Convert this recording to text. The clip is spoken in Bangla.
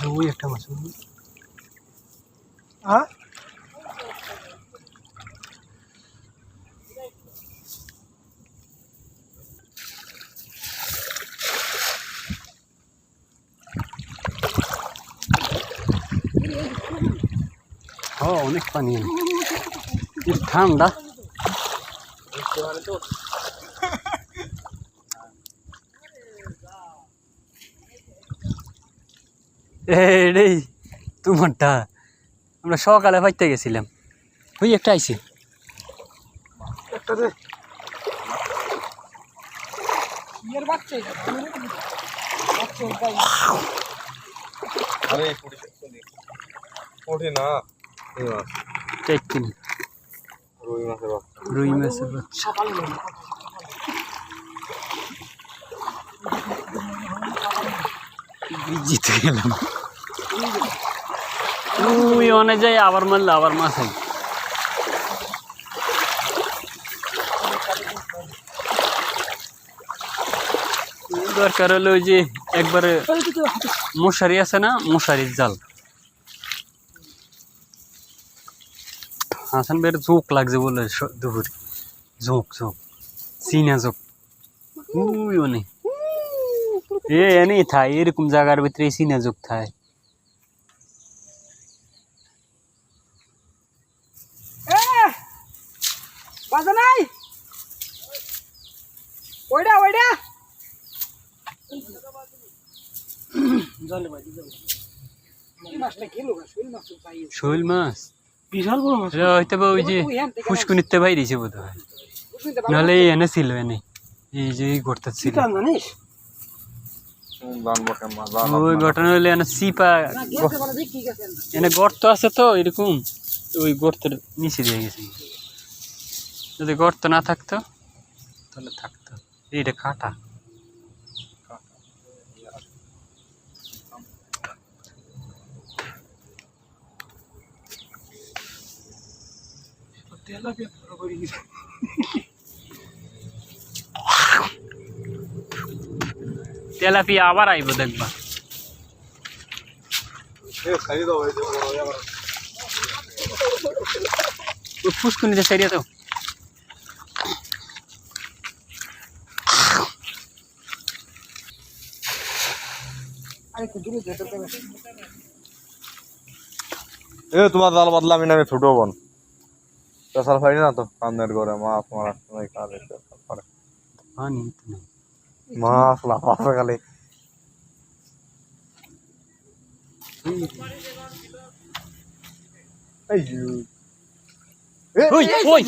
ওই একটা মাছ হ্যাঁ অনেক পানি ঠান্ডা এই তোমারটা আমরা সকালে পাইতে গেছিলাম ওই একটা আইছে রুই মাছের বাচ্চা জিতে গেলাম ওই অনেক যাই আবার মারলে আবার মাছ হয় দরকার হলো ওই যে একবারে মশারি আছে না মশারির জাল হাসান বের ঝোঁক লাগছে বলে দুপুরে ঝোঁক ঝোঁক চিনা ঝোঁক ওই অনেক এনে থাই এরকম জায়গার ভিতরে চিনা ঝোঁক থাই বাজা নাই ওইডা ওইডা শৈল মাছ বিশাল বড় মাছ হয়তো ওই যে ফুসকুনিতে বাইরেছে বোধ হয় নাহলে এনে ছিল এনে এই যে গর্ত ছিল জানিস ওই ঘটনা হলে এনে সিপা এনে গর্ত আছে তো এরকম ওই গর্তের নিচে দিয়ে গেছে যদি গর্ত না থাকতো তাহলে থাকতো এইটা কাটা তেলাপিয়া আবার আইব দেখবা ফুসকুনিতে সাইডে তো তোমার জাল বদলা আমি নামে ছোট বোন পেশাল পাই না তো কান্দের করে মাছ মারার সময় কাজে মাছ লাফাফে খালি ওই